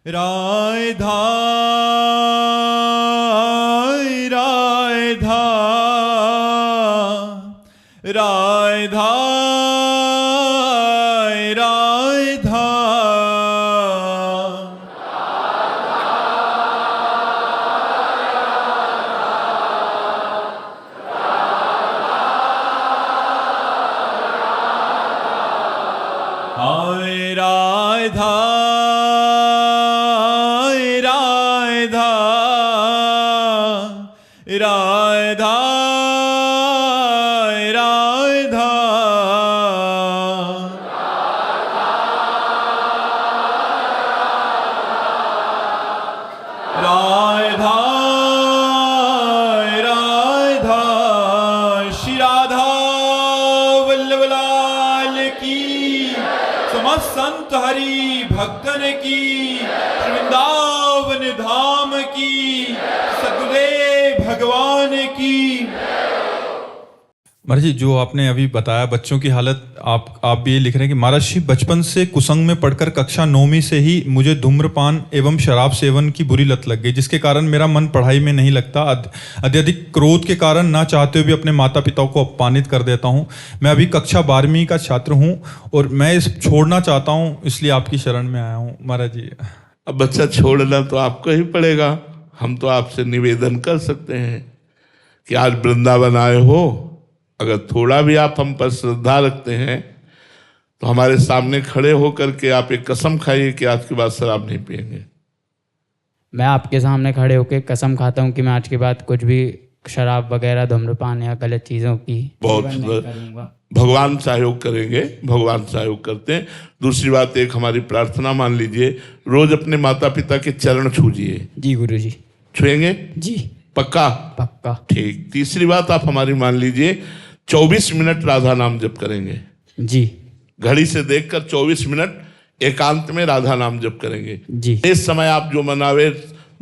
राधा राधा राधा राधा हाय राधा राधा राधा राधा राधा राधा श्री राधा वल्लभ लाल की, समस्त संत हरि भक्तन की, वृंदावन धाम की, सतगुरुदेव भगवान की। महाराज जी, जो आपने अभी बताया बच्चों की हालत, आप भी ये लिख रहे हैं कि महाराज जी बचपन से कुसंग में पढ़कर कक्षा 9वीं से ही मुझे धूम्रपान एवं शराब सेवन की बुरी लत लग गई, जिसके कारण मेरा मन पढ़ाई में नहीं लगता। अत्यधिक क्रोध के कारण ना चाहते हुए भी अपने माता पिता को अपमानित कर देता हूँ। मैं अभी कक्षा 12वीं का छात्र हूँ और मैं इस छोड़ना चाहता हूँ, इसलिए आपकी शरण में आया हूँ महाराज जी। अब बच्चा छोड़ना तो आपको ही पड़ेगा। हम तो आपसे निवेदन कर सकते हैं कि आज वृंदावन आए हो, अगर थोड़ा भी आप हम पर श्रद्धा रखते हैं तो हमारे सामने खड़े होकर के आप एक कसम खाइए कि आज के बाद शराब नहीं पिएंगे। मैं आपके सामने खड़े होकर कसम खाता हूँ कि मैं आज के बाद कुछ भी शराब वगैरह, धूम्रपान या गलत चीज़ों की बहुत सेवन नहीं करूँगा। भगवान सहयोग करेंगे, भगवान सहयोग करते हैं। दूसरी बात, एक हमारी प्रार्थना मान लीजिए, रोज अपने माता पिता के चरण छूजिए। जी गुरु जी। छुएंगे? जी पक्का? पक्का। ठीक। तीसरी बात, आप हमारी मान लीजिए 24 मिनट राधा नाम जप करेंगे। जी। घड़ी से देखकर 24 मिनट एकांत में राधा नाम जप करेंगे। जी। इस समय आप जो मनावे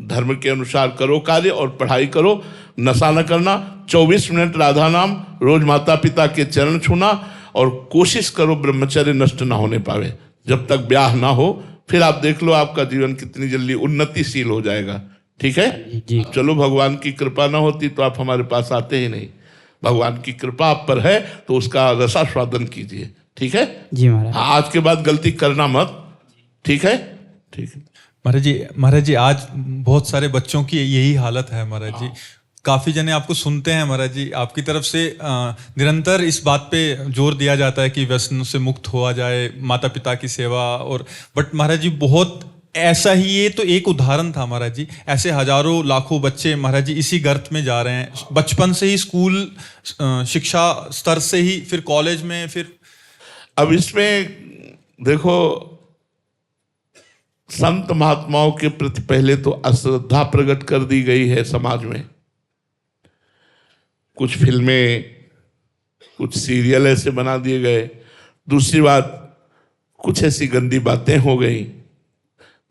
धर्म के अनुसार करो कार्य और पढ़ाई करो, नशा न करना। 24 मिनट राधा नाम, रोज माता पिता के चरण छूना और कोशिश करो ब्रह्मचर्य नष्ट ना होने पावे। जब तक ब्याह ना हो, फिर आप देख लो आपका जीवन कितनी जल्दी उन्नतिशील हो जाएगा। ठीक है जी। चलो, भगवान की कृपा ना होती तो आप हमारे पास आते ही नहीं। भगवान की कृपा आप पर है तो उसका रसास्वादन कीजिए। ठीक है जी महाराज। हाँ, आज के बाद गलती करना मत। ठीक है? ठीक है महाराज जी आज बहुत सारे बच्चों की यही हालत है महाराज जी। काफ़ी जने आपको सुनते हैं महाराज जी, आपकी तरफ से निरंतर इस बात पे जोर दिया जाता है कि व्यसन से मुक्त हुआ जाए, माता पिता की सेवा। और बट महाराज जी बहुत ऐसा ही, ये तो एक उदाहरण था महाराज जी, ऐसे हजारों लाखों बच्चे महाराज जी इसी गर्त में जा रहे हैं। बचपन से ही स्कूल शिक्षा स्तर से ही, फिर कॉलेज में, फिर अब इसमें देखो, संत महात्माओं के प्रति पहले तो अश्रद्धा प्रकट कर दी गई है समाज में। कुछ फिल्में, कुछ सीरियल ऐसे बना दिए गए। दूसरी बात, कुछ ऐसी गंदी बातें हो गई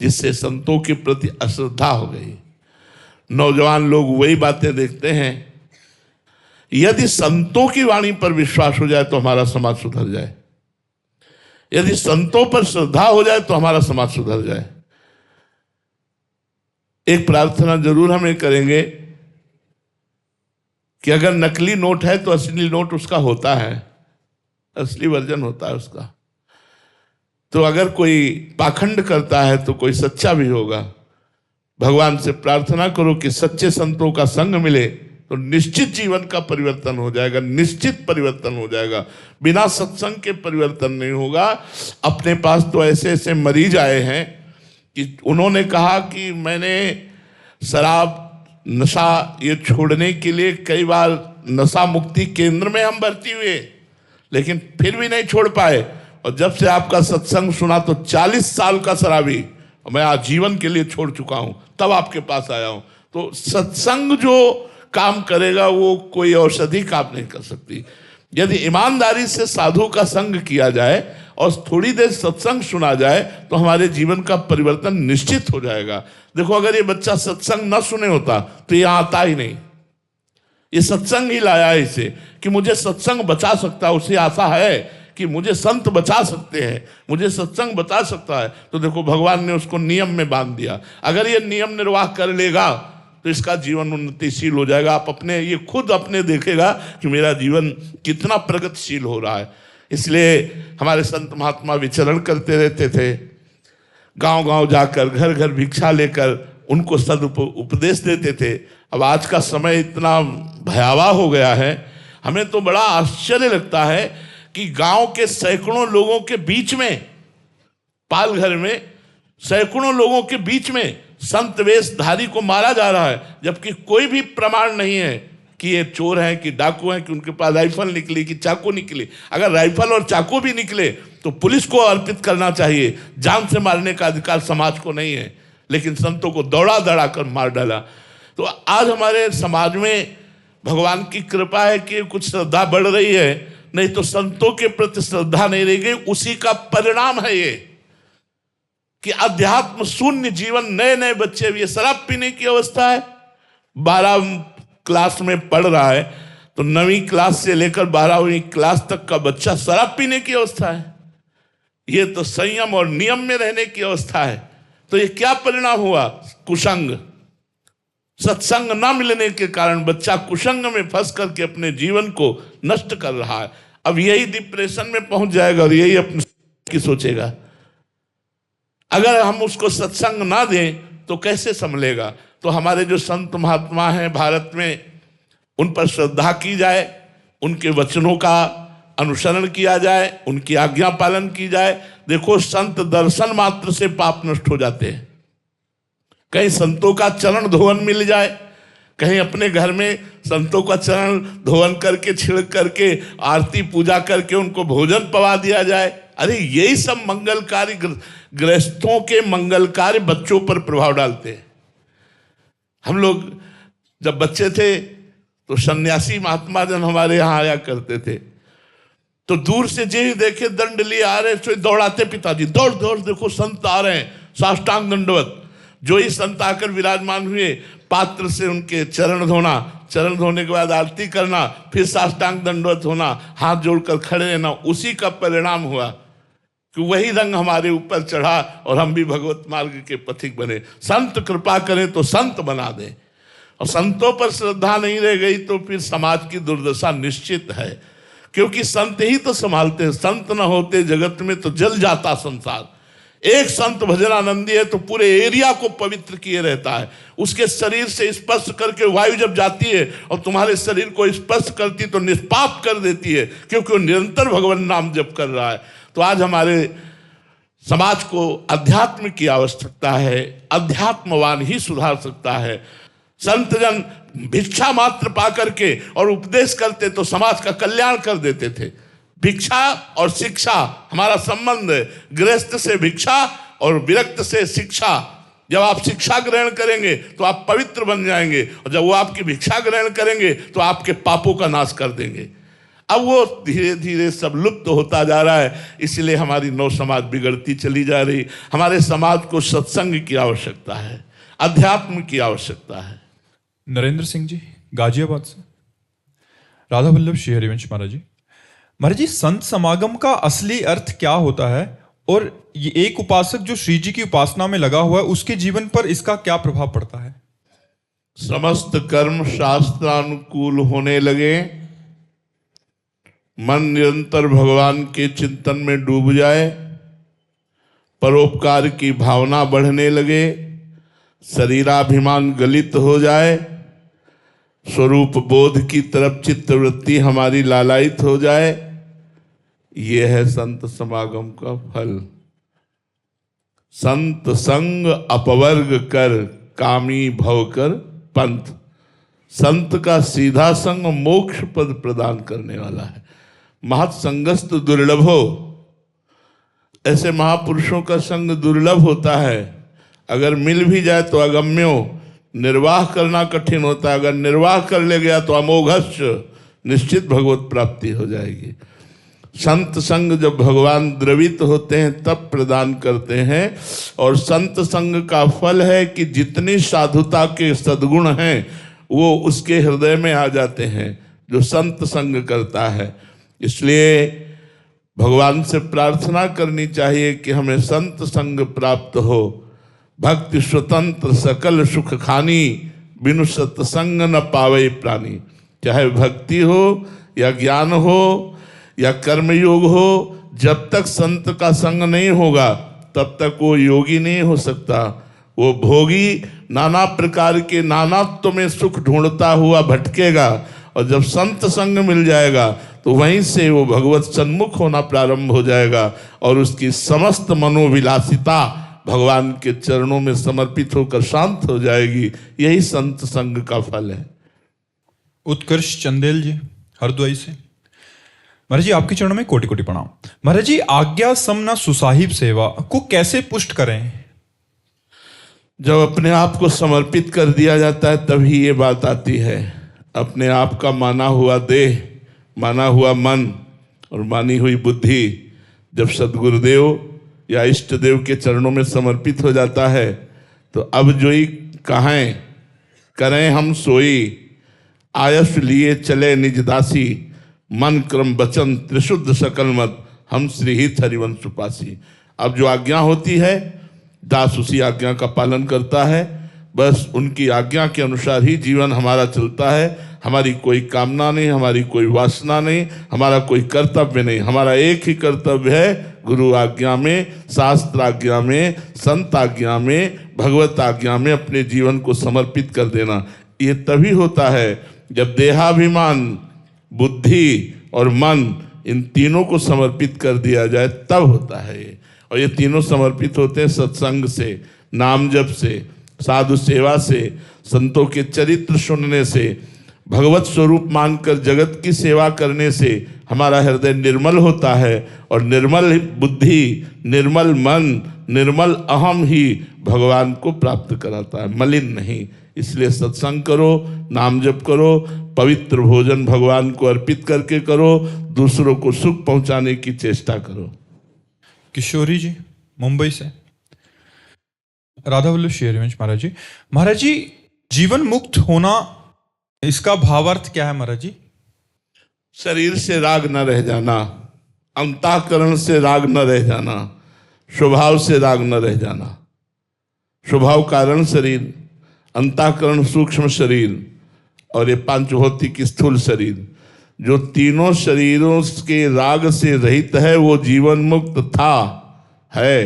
जिससे संतों के प्रति अश्रद्धा हो गई। नौजवान लोग वही बातें देखते हैं। यदि संतों की वाणी पर विश्वास हो जाए तो हमारा समाज सुधर जाए, यदि संतों पर श्रद्धा हो जाए तो हमारा समाज सुधर जाए। एक प्रार्थना जरूर हमें करेंगे कि अगर नकली नोट है तो असली नोट उसका होता है, असली वर्जन होता है उसका। तो अगर कोई पाखंड करता है तो कोई सच्चा भी होगा। भगवान से प्रार्थना करो कि सच्चे संतों का संग मिले तो निश्चित जीवन का परिवर्तन हो जाएगा, निश्चित परिवर्तन हो जाएगा। बिना सत्संग के परिवर्तन नहीं होगा। अपने पास तो ऐसे ऐसे मरीज आए हैं कि उन्होंने कहा कि मैंने शराब, नशा ये छोड़ने के लिए कई बार नशा मुक्ति केंद्र में हम भर्ती हुए, लेकिन फिर भी नहीं छोड़ पाए। और जब से आपका सत्संग सुना तो 40 साल का शराबी मैं आजीवन के लिए छोड़ चुका हूं, तब आपके पास आया हूं। तो सत्संग जो काम करेगा वो कोई औषधि काम नहीं कर सकती। यदि ईमानदारी से साधु का संग किया जाए और थोड़ी देर सत्संग सुना जाए तो हमारे जीवन का परिवर्तन निश्चित हो जाएगा। देखो, अगर ये बच्चा सत्संग न सुने होता तो ये आता ही नहीं। ये सत्संग ही लाया है इसे कि मुझे सत्संग बचा सकता है। उसे आशा है कि मुझे संत बचा सकते हैं, मुझे सत्संग बचा सकता है, तो देखो भगवान ने उसको नियम में बांध दिया। अगर ये नियम निर्वाह कर लेगा तो इसका जीवन उन्नतिशील हो जाएगा। आप अपने ये खुद अपने देखेगा कि मेरा जीवन कितना प्रगतिशील हो रहा है। इसलिए हमारे संत महात्मा विचरण करते रहते थे, गांव गांव जाकर घर घर भिक्षा लेकर उनको उपदेश देते थे। अब आज का समय इतना भयावह हो गया है, हमें तो बड़ा आश्चर्य लगता है कि गांव के सैकड़ों लोगों के बीच में, पालघर में सैकड़ों लोगों के बीच में संत वेशधारी को मारा जा रहा है, जबकि कोई भी प्रमाण नहीं है कि ये चोर हैं कि डाकू हैं, कि उनके पास राइफल निकली कि चाकू निकली। अगर राइफल और चाकू भी निकले तो पुलिस को अर्पित करना चाहिए, जान से मारने का अधिकार समाज को नहीं है, लेकिन संतों को दौड़ा दौड़ा कर मार डाला। तो आज हमारे समाज में भगवान की कृपा है कि कुछ श्रद्धा बढ़ रही है, नहीं तो संतों के प्रति श्रद्धा नहीं रह गई। उसी का परिणाम है ये कि अध्यात्म शून्य जीवन। नए नए बच्चे, ये शराब पीने की अवस्था है, 12 क्लास में पढ़ रहा है तो 9वीं क्लास से लेकर 12वीं क्लास तक का बच्चा शराब पीने की अवस्था है। ये तो संयम और नियम में रहने की अवस्था है। तो ये क्या परिणाम हुआ? कुसंग, सत्संग न मिलने के कारण बच्चा कुसंग में फंस करके अपने जीवन को नष्ट कर रहा है। अब यही डिप्रेशन में पहुंच जाएगा और यही अपने की सोचेगा। अगर हम उसको सत्संग ना दें तो कैसे संभलेगा? तो हमारे जो संत महात्मा हैं भारत में, उन पर श्रद्धा की जाए, उनके वचनों का अनुसरण किया जाए, उनकी आज्ञा पालन की जाए। देखो, संत दर्शन मात्र से पाप नष्ट हो जाते हैं। कहीं संतों का चरण धोवन मिल जाए, कहीं अपने घर में संतों का चरण धोवन करके, छिड़क करके, आरती पूजा करके उनको भोजन पवा दिया जाए। अरे यही सब मंगलकारी, गृहस्थों के मंगलकारी बच्चों पर प्रभाव डालते हैं। हम लोग जब बच्चे थे तो सन्यासी महात्मा जन हमारे यहाँ आया करते थे, तो दूर से जे ही देखे दंड लिए आ रहे तो दौड़ाते, पिताजी दौड़ दौड़ देखो संत आ रहे हैं, साष्टांग दंडवत। जो ही संत आकर विराजमान हुए, पात्र से उनके चरण धोना, चरण धोने के बाद आरती करना, फिर साष्टांग दंडवत होना, हाथ जोड़कर खड़े रहना। उसी का परिणाम हुआ कि वही रंग हमारे ऊपर चढ़ा और हम भी भगवत मार्ग के पथिक बने। संत कृपा करें तो संत बना दें, और संतों पर श्रद्धा नहीं रह गई तो फिर समाज की दुर्दशा निश्चित है, क्योंकि संत ही तो संभालते हैं। संत न होते जगत में तो जल जाता संसार। एक संत भजनानंदी है तो पूरे एरिया को पवित्र किए रहता है। उसके शरीर से स्पर्श करके वायु जब जाती है और तुम्हारे शरीर को स्पर्श करती तो निष्पाप कर देती है, क्योंकि वो निरंतर भगवान नाम जप कर रहा है। तो आज हमारे समाज को अध्यात्म की आवश्यकता है, अध्यात्मवान ही सुधार सकता है। संत जन भिक्षा मात्र पा करके और उपदेश करते तो समाज का कल्याण कर देते थे। भिक्षा और शिक्षा हमारा संबंध है, गृहस्थ से भिक्षा और विरक्त से शिक्षा। जब आप शिक्षा ग्रहण करेंगे तो आप पवित्र बन जाएंगे, और जब वो आपकी भिक्षा ग्रहण करेंगे तो आपके पापों का नाश कर देंगे। अब वो धीरे धीरे सब लुप्त होता जा रहा है, इसलिए हमारी नव समाज बिगड़ती चली जा रही। हमारे समाज को सत्संग की आवश्यकता है, अध्यात्म की आवश्यकता है। नरेंद्र सिंह जी गाजियाबाद से। राधा वल्लभ श्री हरिवंश महाराज जी, महाराज जी, संत समागम का असली अर्थ क्या होता है, और ये एक उपासक जो श्री जी की उपासना में लगा हुआ है उसके जीवन पर इसका क्या प्रभाव पड़ता है? समस्त कर्म शास्त्रानुकूल होने लगे, मन निरंतर भगवान के चिंतन में डूब जाए, परोपकार की भावना बढ़ने लगे, शरीराभिमान गलित हो जाए, स्वरूप बोध की तरफ चित्तवृत्ति हमारी लालायित हो जाए, ये है संत समागम का फल। संत संग अपवर्ग कर कामी भव कर पंथ। संत का सीधा संग मोक्ष पद प्रदान करने वाला है। महत्संगस्त दुर्लभो, ऐसे महापुरुषों का संग दुर्लभ होता है। अगर मिल भी जाए तो अगम्यो, निर्वाह करना कठिन होता है। अगर निर्वाह कर ले गया तो अमोघश्च, निश्चित भगवत प्राप्ति हो जाएगी। संत संग जब भगवान द्रवित होते हैं तब प्रदान करते हैं, और संत संग का फल है कि जितनी साधुता के सद्गुण हैं वो उसके हृदय में आ जाते हैं जो संत संग करता है। इसलिए भगवान से प्रार्थना करनी चाहिए कि हमें संत संग प्राप्त हो। भक्ति स्वतंत्र सकल सुख खानी, बिनु सत्संग न पावे प्राणी। चाहे भक्ति हो या ज्ञान हो या कर्मयोग हो, जब तक संत का संग नहीं होगा तब तक वो योगी नहीं हो सकता। वो भोगी नाना प्रकार के नानात्व में सुख ढूंढता हुआ भटकेगा, और जब संत संग मिल जाएगा तो वहीं से वो भगवत सन्मुख होना प्रारंभ हो जाएगा, और उसकी समस्त मनोविलासिता भगवान के चरणों में समर्पित होकर शांत हो जाएगी। यही संत संग का फल है। उत्कर्ष चंदेल जी हरद्वाई से। महाराज जी आपके चरणों में कोटि कोटि प्रणाम। महाराज जी आज्ञा समना सुसाहिब सेवा को कैसे पुष्ट करें? जब अपने आप को समर्पित कर दिया जाता है तभी ये बात आती है। अपने आप का माना हुआ देह, माना हुआ मन और मानी हुई बुद्धि जब सद्गुरुदेव या इष्ट देव के चरणों में समर्पित हो जाता है तो अब जोई कहें करें हम सोई, आयस लिए चले निज दासी, मन क्रम वचन त्रिशुद्ध सकल मत, हम श्री हित हरिवंश उपासी। अब जो आज्ञा होती है दास उसी आज्ञा का पालन करता है। बस उनकी आज्ञा के अनुसार ही जीवन हमारा चलता है। हमारी कोई कामना नहीं, हमारी कोई वासना नहीं, हमारा कोई कर्तव्य नहीं। हमारा एक ही कर्तव्य है, गुरु आज्ञा में, शास्त्र आज्ञा में, संत आज्ञा में, भगवत आज्ञा में अपने जीवन को समर्पित कर देना। ये तभी होता है जब देहाभिमान, बुद्धि और मन इन तीनों को समर्पित कर दिया जाए, तब होता है ये। और ये तीनों समर्पित होते हैं सत्संग से, नाम जप से, साधु सेवा से, संतों के चरित्र सुनने से, भगवत स्वरूप मानकर जगत की सेवा करने से हमारा हृदय निर्मल होता है। और निर्मल बुद्धि, निर्मल मन, निर्मल अहम ही भगवान को प्राप्त कराता है, मलिन नहीं। इसलिए सत्संग करो, नाम जप करो, पवित्र भोजन भगवान को अर्पित करके करो, दूसरों को सुख पहुंचाने की चेष्टा करो। किशोरी जी मुंबई से। राधा वल्लभ श्री हरिवंश महाराज जी। महाराज जी जीवन मुक्त होना, इसका भावार्थ क्या है महाराज जी? शरीर से राग न रह जाना, अंतःकरण से राग न रह जाना, स्वभाव से राग न रह जाना। स्वभाव कारण शरीर, अंतःकरण सूक्ष्म शरीर और ये पांच भौतिक स्थूल शरीर, जो तीनों शरीरों के राग से रहित है वो जीवन मुक्त था, है,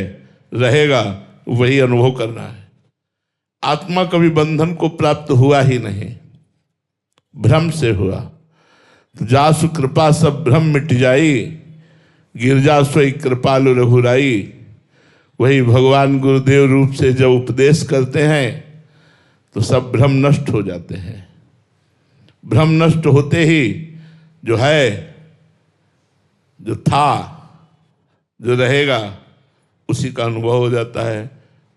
रहेगा। वही अनुभव करना है। आत्मा कभी बंधन को प्राप्त हुआ ही नहीं, भ्रम से हुआ। तो जासु कृपा सब भ्रम मिट जाई, गिरजा सोई कृपालु रघुराई। वही भगवान गुरुदेव रूप से जब उपदेश करते हैं तो सब भ्रम नष्ट हो जाते हैं। भ्रम नष्ट होते ही जो है, जो था, जो रहेगा, उसी का अनुभव हो जाता है।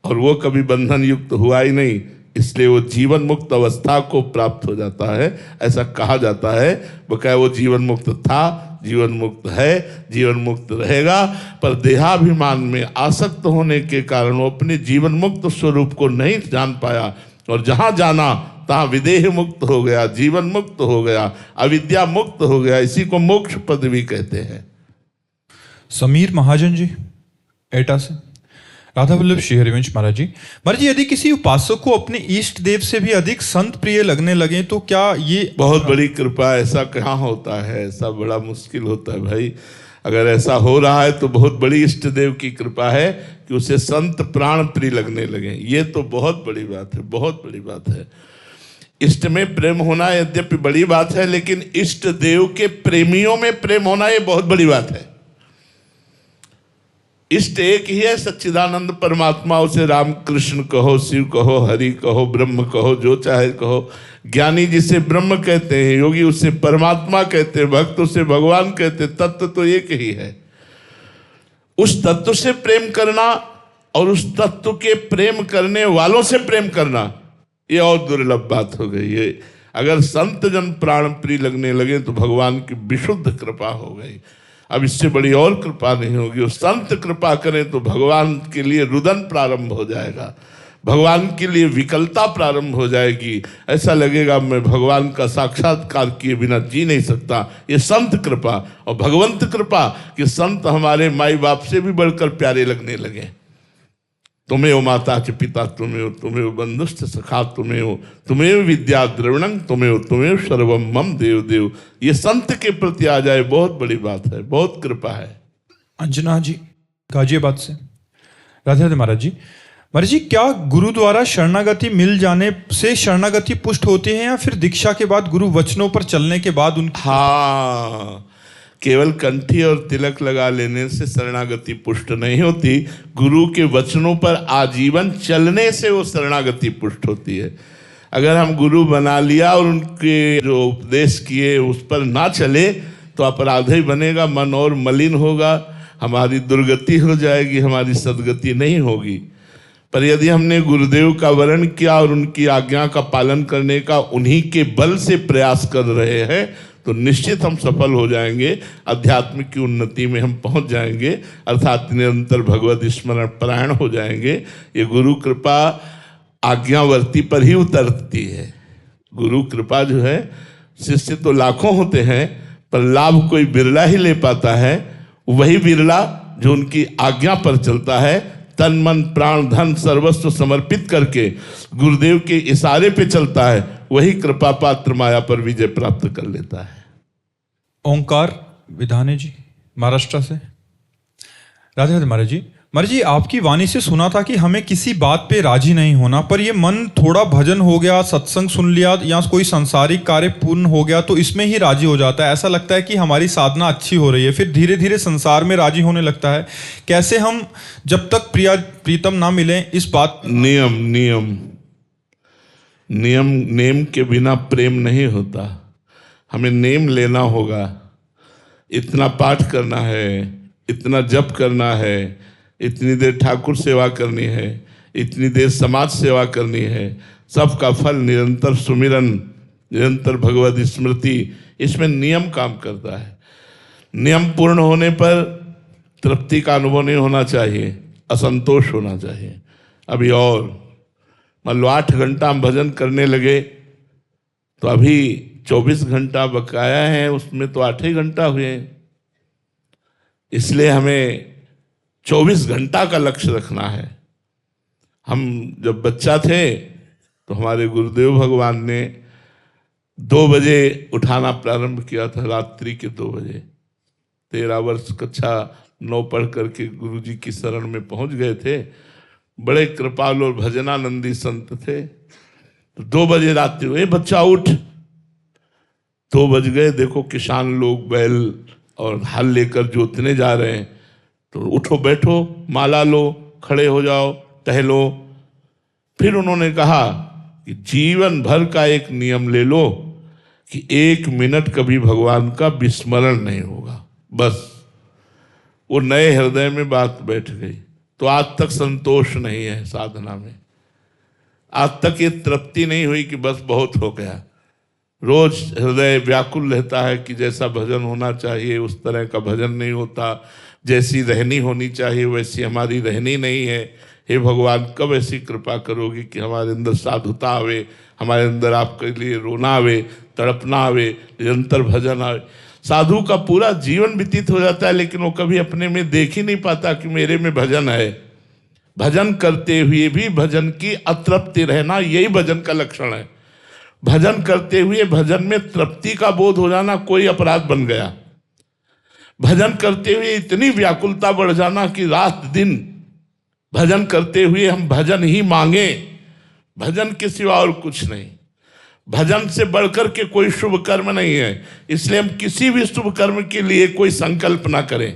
और वो कभी बंधन युक्त हुआ ही नहीं, इसलिए वो जीवन मुक्त अवस्था को प्राप्त हो जाता है। ऐसा कहा जाता है, बकाया वो जीवन मुक्त था, जीवन मुक्त है, जीवन मुक्त रहेगा। पर देहाभिमान में आसक्त होने के कारण वो अपने जीवन मुक्त स्वरूप को नहीं जान पाया, और जहाँ जाना तहाँ विदेह मुक्त हो गया, जीवन मुक्त हो गया, अविद्या मुक्त हो गया। इसी को मोक्ष पद भी कहते हैं। समीर महाजन जी एटा से। राधा वल्लभ श्री हरिवंश महाराज जी। महाराज जी यदि किसी उपासक को अपने इष्ट देव से भी अधिक संत प्रिय लगने लगे तो क्या ये बहुत बड़ी कृपा? ऐसा कहाँ होता है, ऐसा बड़ा मुश्किल होता है भाई। अगर ऐसा हो रहा है तो बहुत बड़ी इष्ट देव की कृपा है कि उसे संत प्राण प्रिय लगने लगे। ये तो बहुत बड़ी बात है, बहुत बड़ी बात है। इष्ट में प्रेम होना यद्यपि बड़ी बात है, लेकिन इष्ट देव के प्रेमियों में प्रेम होना ये बहुत बड़ी बात है। इष्ट एक ही है, सच्चिदानंद परमात्मा। उसे राम कृष्ण कहो, शिव कहो, हरि कहो, ब्रह्म कहो, जो चाहे कहो। ज्ञानी जिसे ब्रह्म कहते हैं, योगी उसे परमात्मा कहते हैं, भक्त उसे भगवान कहते हैं। तत्व तो एक ही है। उस तत्व से प्रेम करना और उस तत्व के प्रेम करने वालों से प्रेम करना, ये और दुर्लभ बात हो गई। ये अगर संत जन प्राण प्रिय लगने लगे तो भगवान की विशुद्ध कृपा हो गई। अब इससे बड़ी और कृपा नहीं होगी। वो संत कृपा करें तो भगवान के लिए रुदन प्रारंभ हो जाएगा। भगवान के लिए विकलता प्रारंभ हो जाएगी, ऐसा लगेगा मैं भगवान का साक्षात्कार किए बिना जी नहीं सकता। ये संत कृपा और भगवंत कृपा कि संत हमारे माई बाप से भी बढ़कर प्यारे लगने लगे। तुम्हें वो माता के पिता, तुम्हें वो बंधुस्थ सखा, तुम्हें विद्या द्रविणं, तुम्हें सर्वम मम देव देव। ये संत के प्रति आ जाए, बहुत बड़ी बात है, बहुत कृपा है। अंजना जी गाजियाबाद से। राधे राधे महाराज जी। महाराज जी, क्या गुरु द्वारा शरणागति मिल जाने से शरणागति पुष्ट होती है या फिर दीक्षा के बाद गुरु वचनों पर चलने के बाद उनकी? हाँ, केवल कंठी और तिलक लगा लेने से शरणागति पुष्ट नहीं होती, गुरु के वचनों पर आजीवन चलने से वो शरणागति पुष्ट होती है। अगर हम गुरु बना लिया और उनके जो उपदेश किए उस पर ना चले तो अपराध ही बनेगा, मन और मलिन होगा, हमारी दुर्गति हो जाएगी, हमारी सदगति नहीं होगी। पर यदि हमने गुरुदेव का वरण किया और उनकी आज्ञा का पालन करने का उन्हीं के बल से प्रयास कर रहे हैं तो निश्चित हम सफल हो जाएंगे, अध्यात्म की उन्नति में हम पहुंच जाएंगे, अर्थात निरंतर भगवत स्मरण परायण हो जाएंगे। ये गुरु कृपा आज्ञावर्ती पर ही उतरती है। गुरु कृपा जो है, शिष्य तो लाखों होते हैं पर लाभ कोई बिरला ही ले पाता है। वही बिरला जो उनकी आज्ञा पर चलता है, तन मन प्राण धन सर्वस्व समर्पित करके गुरुदेव के इशारे पे चलता है, वही कृपा पात्र माया पर विजय प्राप्त कर लेता है। ओंकार विधाने जी महाराष्ट्र से। राधे राधे महाराज जी। महाराज जी, आपकी वाणी से सुना था कि हमें किसी बात पे राजी नहीं होना, पर ये मन थोड़ा भजन हो गया, सत्संग सुन लिया या कोई सांसारिक कार्य पूर्ण हो गया तो इसमें ही राजी हो जाता है। ऐसा लगता है कि हमारी साधना अच्छी हो रही है, फिर धीरे धीरे संसार में राजी होने लगता है। कैसे हम जब तक प्रीतम ना मिले इस बात? नेम के बिना प्रेम नहीं होता। हमें नेम लेना होगा, इतना पाठ करना है, इतना जप करना है, इतनी देर ठाकुर सेवा करनी है, इतनी देर समाज सेवा करनी है। सबका फल निरंतर सुमिरन, निरंतर भगवत स्मृति, इसमें नियम काम करता है। नियम पूर्ण होने पर तृप्ति का अनुभव नहीं होना चाहिए, असंतोष होना चाहिए। अभी और मान लो 8 घंटा हम भजन करने लगे तो अभी 24 घंटा बकाया है, उसमें तो 8 ही घंटा हुए। इसलिए हमें 24 घंटा का लक्ष्य रखना है। हम जब बच्चा थे तो हमारे गुरुदेव भगवान ने 2 बजे उठाना प्रारंभ किया था, रात्रि के 2 बजे। 13 वर्ष कक्षा 9 पढ़ करके गुरुजी की शरण में पहुंच गए थे। बड़े कृपालु और भजनानंदी संत थे। तो 2 बजे रात्रि हुए, बच्चा उठ। 2 बज गए, देखो किसान लोग बैल और हल लेकर जोतने जा रहे हैं, तो उठो बैठो, माला लो, खड़े हो जाओ, टहलो। फिर उन्होंने कहा कि जीवन भर का एक नियम ले लो कि 1 मिनट कभी भगवान का विस्मरण नहीं होगा। बस वो नए हृदय में बात बैठ गई। तो आज तक संतोष नहीं है साधना में, आज तक ये तृप्ति नहीं हुई कि बस बहुत हो गया। रोज हृदय व्याकुल रहता है कि जैसा भजन होना चाहिए उस तरह का भजन नहीं होता, जैसी रहनी होनी चाहिए वैसी हमारी रहनी नहीं है। हे भगवान, कब ऐसी कृपा करोगी कि हमारे अंदर साधुता आवे, हमारे अंदर आपके लिए रोना आवे, तड़पना आवे, निरंतर भजन आवे। साधु का पूरा जीवन व्यतीत हो जाता है लेकिन वो कभी अपने में देख ही नहीं पाता कि मेरे में भजन है। भजन करते हुए भी भजन की अतृप्ति रहना, यही भजन का लक्षण है। भजन करते हुए भजन में तृप्ति का बोध हो जाना कोई अपराध बन गया। भजन करते हुए इतनी व्याकुलता बढ़ जाना कि रात दिन भजन करते हुए हम भजन ही मांगे, भजन के सिवा और कुछ नहीं। भजन से बढ़कर के कोई शुभ कर्म नहीं है, इसलिए हम किसी भी शुभ कर्म के लिए कोई संकल्प ना करें,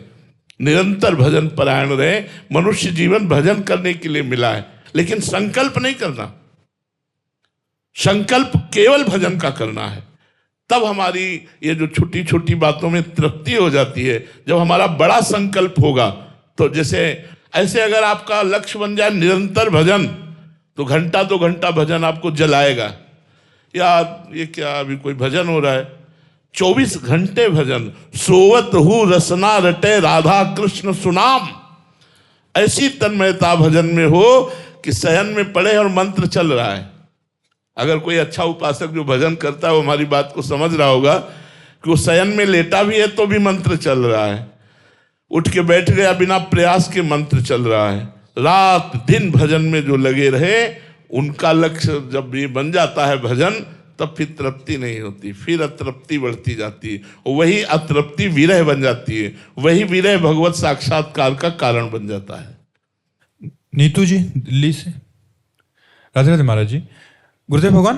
निरंतर भजन परायण रहे। मनुष्य जीवन भजन करने के लिए मिला है, लेकिन संकल्प नहीं करना। संकल्प केवल भजन का करना है, तब हमारी ये जो छोटी छोटी बातों में तृप्ति हो जाती है। जब हमारा बड़ा संकल्प होगा तो जैसे ऐसे अगर आपका लक्ष्य बन जाए निरंतर भजन, तो घंटा 2 घंटा भजन आपको जलाएगा। यार ये क्या अभी कोई भजन हो रहा है? 24 घंटे भजन। सोवत हूँ रसना रटे राधा कृष्ण सुनाम। ऐसी तन्मयता भजन में हो कि शयन में पढ़े और मंत्र चल रहा है। अगर कोई अच्छा उपासक जो भजन करता है वो हमारी बात को समझ रहा होगा कि वो शयन में लेटा भी है तो भी मंत्र चल रहा है, उठ के बैठ गया बिना प्रयास के मंत्र चल रहा है। रात दिन भजन में जो लगे रहे उनका लक्ष्य जब ये बन जाता है भजन, तब फिर तृप्ति नहीं होती, फिर अतृप्ति बढ़ती जाती है। वही अतृप्ति विरह बन जाती है, वही विरह भगवत साक्षात्कार का कारण बन जाता है। नीतू जी दिल्ली से। राधे राधे महाराज जी। गुरुदेव भगवान,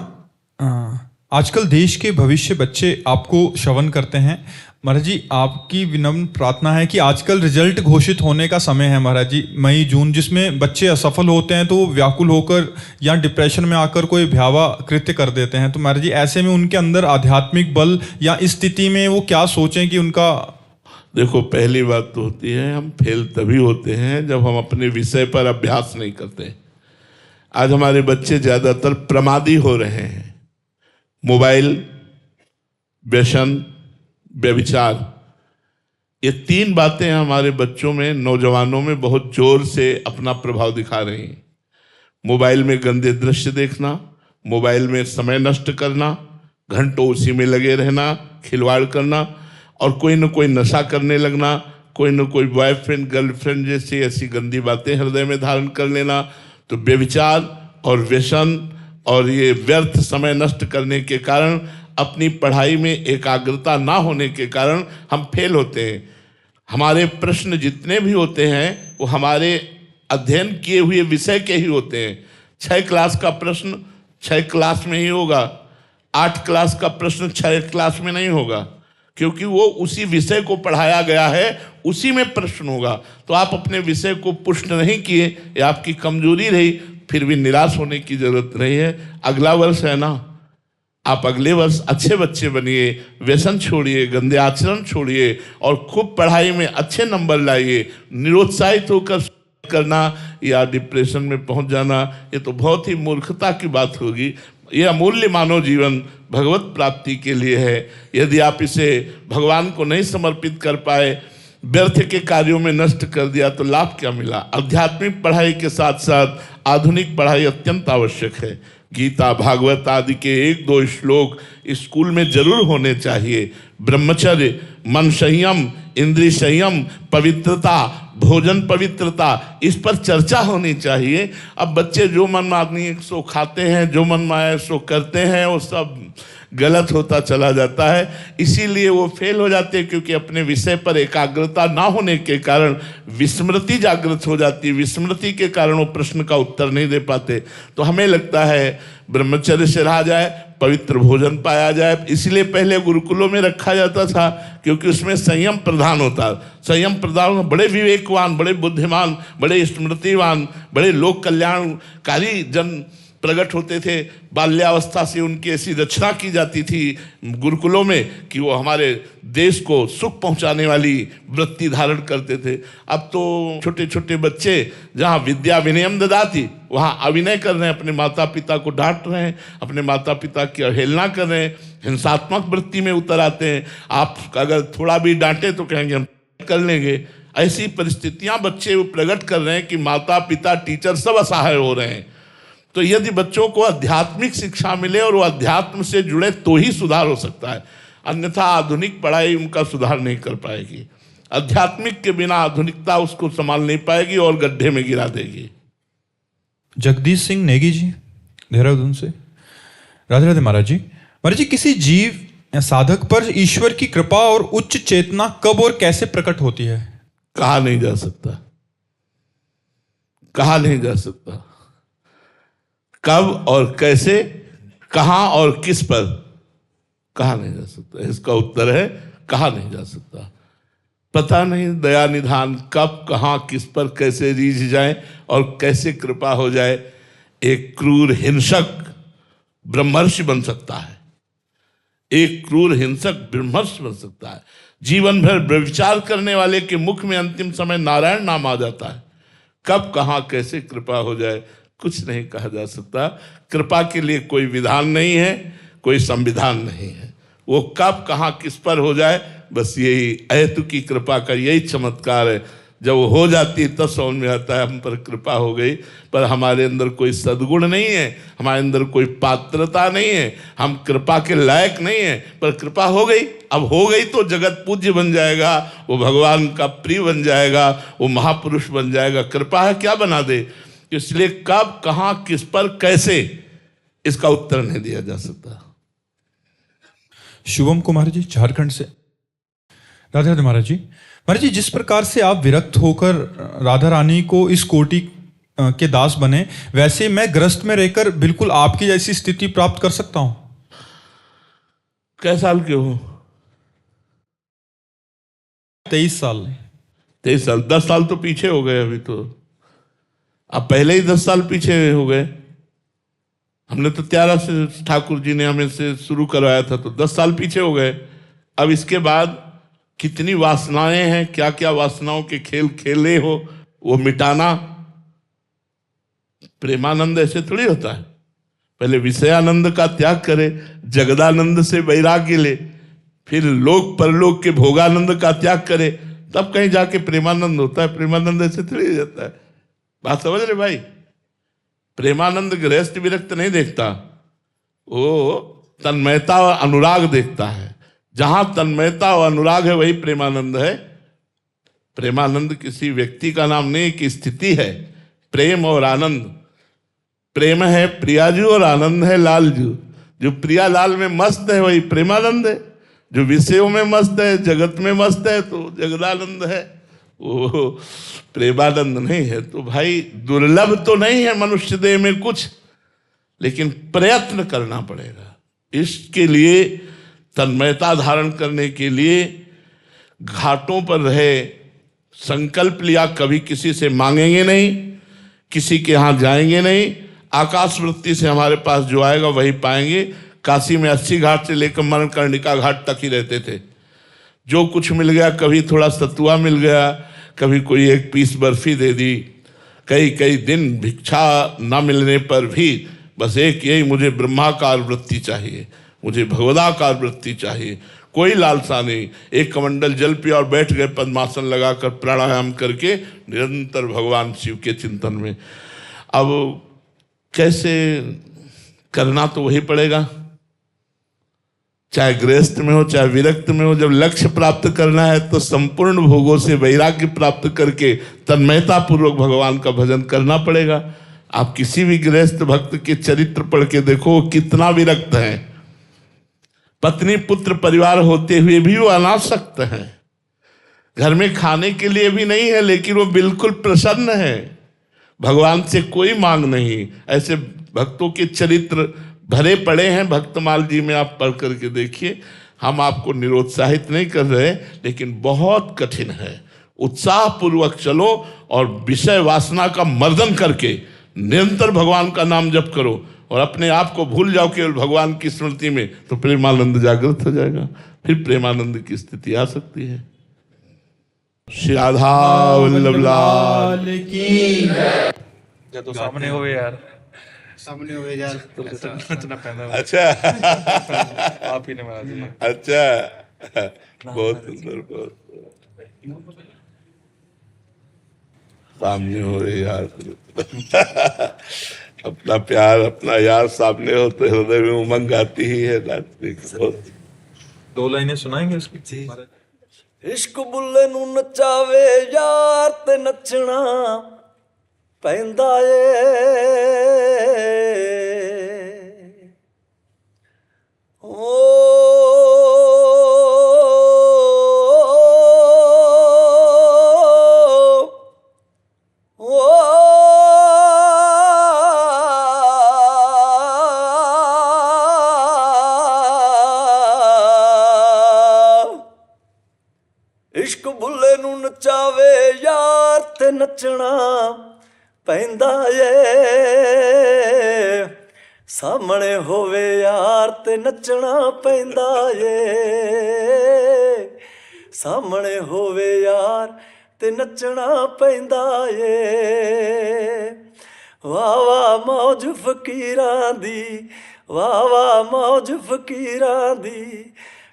आजकल देश के भविष्य बच्चे आपको श्रवण करते हैं महाराज जी। आपकी विनम्र प्रार्थना है कि आजकल रिजल्ट घोषित होने का समय है महाराज जी, मई जून, जिसमें बच्चे असफल होते हैं तो वो व्याकुल होकर या डिप्रेशन में आकर कोई भयावह कृत्य कर देते हैं। तो महाराज जी ऐसे में उनके अंदर आध्यात्मिक बल या इस स्थिति में वो क्या सोचें कि उनका। देखो, पहली बात तो होती है हम फेल तभी होते हैं जब हम अपने विषय पर अभ्यास नहीं करते। आज हमारे बच्चे ज्यादातर प्रमादी हो रहे हैं। मोबाइल, व्यसन, व्यभिचार, ये तीन बातें हमारे बच्चों में, नौजवानों में बहुत जोर से अपना प्रभाव दिखा रही हैं। मोबाइल में गंदे दृश्य देखना, मोबाइल में समय नष्ट करना, घंटों उसी में लगे रहना, खिलवाड़ करना, और कोई न कोई नशा करने लगना, कोई न कोई बॉयफ्रेंड गर्लफ्रेंड जैसी ऐसी गंदी बातें हृदय में धारण कर लेना। तो व्यभिचार और व्यसन और ये व्यर्थ समय नष्ट करने के कारण, अपनी पढ़ाई में एकाग्रता ना होने के कारण हम फेल होते हैं। हमारे प्रश्न जितने भी होते हैं वो हमारे अध्ययन किए हुए विषय के ही होते हैं। 6 क्लास का प्रश्न 6 क्लास में ही होगा, 8 क्लास का प्रश्न 6 क्लास में नहीं होगा, क्योंकि वो उसी विषय को पढ़ाया गया है, उसी में प्रश्न होगा। तो आप अपने विषय को पुष्ट नहीं किए, ये आपकी कमजोरी रही, फिर भी निराश होने की जरूरत नहीं है। अगला वर्ष है ना, आप अगले वर्ष अच्छे बच्चे बनिए, व्यसन छोड़िए, गंदे आचरण छोड़िए और खूब पढ़ाई में अच्छे नंबर लाइए। निरुत्साहित होकर करना या डिप्रेशन में पहुंच जाना, ये तो बहुत ही मूर्खता की बात होगी। ये अमूल्य मानव जीवन भगवत प्राप्ति के लिए है। यदि आप इसे भगवान को नहीं समर्पित कर पाए, व्यर्थ के कार्यों में नष्ट कर दिया, तो लाभ क्या मिला। आध्यात्मिक पढ़ाई के साथ साथ आधुनिक पढ़ाई अत्यंत आवश्यक है। गीता, भागवत आदि के 1-2 श्लोक स्कूल में जरूर होने चाहिए। ब्रह्मचर्य, मन संयम, इंद्रिय संयम, पवित्रता, भोजन पवित्रता, इस पर चर्चा होनी चाहिए। अब बच्चे जो मन मानी सो खाते हैं, जो मन माए सो करते हैं, वो सब गलत होता चला जाता है। इसीलिए वो फेल हो जाते हैं, क्योंकि अपने विषय पर एकाग्रता ना होने के कारण विस्मृति जागृत हो जाती है। विस्मृति के कारण वो प्रश्न का उत्तर नहीं दे पाते। तो हमें लगता है ब्रह्मचर्य से रहा जाए, पवित्र भोजन पाया जाए। इसलिए पहले गुरुकुलों में रखा जाता था, क्योंकि उसमें संयम प्रधान होता। संयम प्रधान, बड़े विवेकवान, बड़े बुद्धिमान, बड़े स्मृतिवान, बड़े लोक कल्याणकारी जन प्रकट होते थे। बाल्यावस्था से उनकी ऐसी रचना की जाती थी गुरुकुलों में कि वो हमारे देश को सुख पहुंचाने वाली वृत्ति धारण करते थे। अब तो छोटे छोटे बच्चे जहां विद्या विनयम ददाति, वहां अभिनय कर रहे हैं, अपने माता पिता को डांट रहे हैं, अपने माता पिता की अवहेलना कर रहे हैं, हिंसात्मक वृत्ति में उतर आते हैं। आप अगर थोड़ा भी डांटे तो कहेंगे हम कर लेंगे। ऐसी परिस्थितियां बच्चे प्रकट कर रहे हैं कि माता पिता टीचर सब असहाय हो रहे हैं। तो यदि बच्चों को आध्यात्मिक शिक्षा मिले और वो अध्यात्म से जुड़े तो ही सुधार हो सकता है, अन्यथा आधुनिक पढ़ाई उनका सुधार नहीं कर पाएगी। आध्यात्मिक के बिना आधुनिकता उसको संभाल नहीं पाएगी और गड्ढे में गिरा देगी। जगदीश सिंह नेगी जी, देहरादून से। राधे राधे महाराज जी। महाराज जी, किसी जीव या साधक पर ईश्वर की कृपा और उच्च चेतना कब और कैसे प्रकट होती है? कहा नहीं जा सकता, कहा नहीं जा सकता। कब और कैसे, कहां और किस पर, कहा नहीं जा सकता। इसका उत्तर है कहा नहीं जा सकता। पता नहीं दया निधान कब, कहां, किस पर, कैसे रीझ जाए और कैसे कृपा हो जाए। एक क्रूर हिंसक ब्रह्मर्षि बन सकता है, एक क्रूर हिंसक ब्रह्मर्षि बन सकता है। जीवन भर व्यभिचार करने वाले के मुख में अंतिम समय नारायण नाम आ जाता है। कब, कहां, कैसे कृपा हो जाए, कुछ नहीं कहा जा सकता। कृपा के लिए कोई विधान नहीं है, कोई संविधान नहीं है। वो कब, कहां, किस पर हो जाए, बस यही अहेतु की कृपा का यही चमत्कार है। जब हो जाती है तब समझ में आता है हम पर कृपा हो गई, पर हमारे अंदर कोई सद्गुण नहीं है, हमारे अंदर कोई पात्रता नहीं है, हम कृपा के लायक नहीं है, पर कृपा हो गई। अब हो गई तो जगत पूज्य बन जाएगा, वो भगवान का प्रिय बन जाएगा, वो महापुरुष बन जाएगा। कृपा है क्या बना दे, इसलिए कब कहाँ किस पर कैसे इसका उत्तर नहीं दिया जा सकता। शुभम कुमार जी झारखंड से। राधे राधे महाराज जी। महाराज जी, जिस प्रकार से आप विरक्त होकर राधा रानी को इस कोटि के दास बने, वैसे मैं ग्रस्त में रहकर बिल्कुल आपकी जैसी स्थिति प्राप्त कर सकता हूं? कै साल के हो? 23 साल। 23 साल, 10 साल तो पीछे हो गए। अभी तो आप पहले ही 10 साल पीछे हो गए। हमने तो 13 से ठाकुर जी ने हमें से शुरू करवाया था, तो 10 साल पीछे हो गए। अब इसके बाद कितनी वासनाएं हैं, क्या क्या वासनाओं के खेल खेले हो, वो मिटाना। प्रेमानंद ऐसे थोड़ी होता है, पहले विषयानंद का त्याग करे, जगदानंद से वैराग्य ले, फिर लोक परलोक के भोगानंद का त्याग करे, तब कहीं जाके प्रेमानंद होता है। प्रेमानंद ऐसे थोड़ी जाता है। बात समझ रहे भाई? प्रेमानंद गृहस्थ विरक्त नहीं देखता, वो तन्मयता और अनुराग देखता है। जहां तन्मयता और अनुराग है वही प्रेमानंद है। प्रेमानंद किसी व्यक्ति का नाम नहीं, कि स्थिति है। प्रेम और आनंद, प्रेम है प्रियाजू और आनंद है लालजू। जो प्रिया लाल में मस्त है वही प्रेमानंद है, जो विषयों में मस्त है, जगत में मस्त है, तो जगदानंद है, वो प्रेमानंद नहीं है। तो भाई दुर्लभ तो नहीं है मनुष्य देह में कुछ, लेकिन प्रयत्न करना पड़ेगा। इसके लिए तन्मयता धारण करने के लिए घाटों पर रहे, संकल्प लिया कभी किसी से मांगेंगे नहीं, किसी के यहाँ जाएंगे नहीं, आकाश वृत्ति से हमारे पास जो आएगा वही पाएंगे। काशी में 80 घाट से लेकर मणिकर्णिका घाट तक ही रहते थे। जो कुछ मिल गया, कभी थोड़ा सतुआ मिल गया, कभी कोई एक पीस बर्फी दे दी, कई कई दिन भिक्षा न मिलने पर भी बस एक यही, मुझे ब्रह्माकार वृत्ति चाहिए, मुझे भगवदाकार वृत्ति चाहिए, कोई लालसा नहीं। एक कमंडल जल पिया और बैठ गए पद्मासन लगाकर, प्राणायाम करके निरंतर भगवान शिव के चिंतन में। अब कैसे करना, तो वही पड़ेगा, चाहे गृहस्थ में हो चाहे विरक्त में हो। जब लक्ष्य प्राप्त करना है तो संपूर्ण भोगों से वैराग्य प्राप्त करके तन्मयता पूर्वक भगवान का भजन करना पड़ेगा। आप किसी भी गृहस्थ भक्त के चरित्र पढ़ के देखो, कितना विरक्त है। पत्नी पुत्र परिवार होते हुए भी वो अनासक्त है, घर में खाने के लिए भी नहीं है, लेकिन वो बिल्कुल प्रसन्न है, भगवान से कोई मांग नहीं। ऐसे भक्तों के चरित्र भरे पड़े हैं भक्तमाल जी में, आप पढ़ करके देखिए। हम आपको निरुत्साहित नहीं कर रहे, लेकिन बहुत कठिन है। उत्साह पूर्वक चलो और विषय वासना का मर्दन करके निरंतर भगवान का नाम जप करो और अपने आप को भूल जाओ केवल भगवान की स्मृति में, तो प्रेमानंद जागृत हो जाएगा। फिर प्रेमानंद की स्थिति आ सकती है। श्री राधा वल्लभ लाल की। तो सामने हो यार, सामने हुए यार, नचना पैदा अच्छा आप ही ने मारा दिमाग। अच्छा, बहुत सुंदर, बहुत सामने हो रहे यार। अपना प्यार अपना यार सामने हो तो हृदय में उमंग आती ही है नाचने की। 2 लाइनें सुनाएंगे उसकी? इश्क बुल्ले नू नचावे यार ते नचना पैंदा ਏ इश्क बुल्ले नू नचावे यार ते नचना पैंदा ਏ सामने होवे यार ते नचना पैंदा ਏ सामने होवे यार ते नचना पैंदा ਏ वाह वाह मौज फकीरां दी वाह वाह मौज फकीरां दी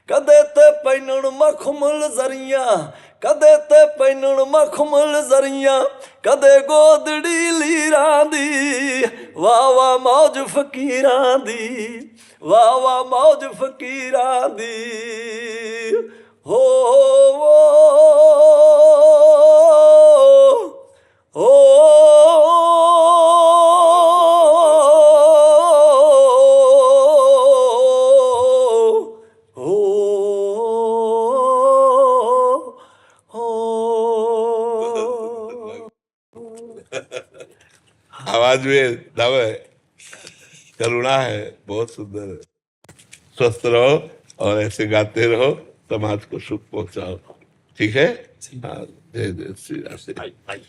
ਕਦੇ ਤੇ ਪੈਨਣ ਮਖਮਲ ਜ਼ਰੀਆਂ ਕਦੇ ਤੇ ਪੈਨਣ ਮਖਮਲ ਜ਼ਰੀਆਂ ਕਦੇ ਗੋਦੜੀ ਲੀਰਾਂ ਦੀ ਵਾਹ ਵਾਹ ਮੌਜ ਫਕੀਰਾਂ ਦੀ ਵਾਹ ਵਾਹ ਮੌਜ ਫਕੀਰਾਂ ਦੀ ਹੋ आवाज में दम है, करुणा है, बहुत सुंदर है। स्वस्थ रहो और ऐसे गाते रहो, समाज को सुख पहुंचाओ। ठीक है? हाँ, जय जय श्री राम।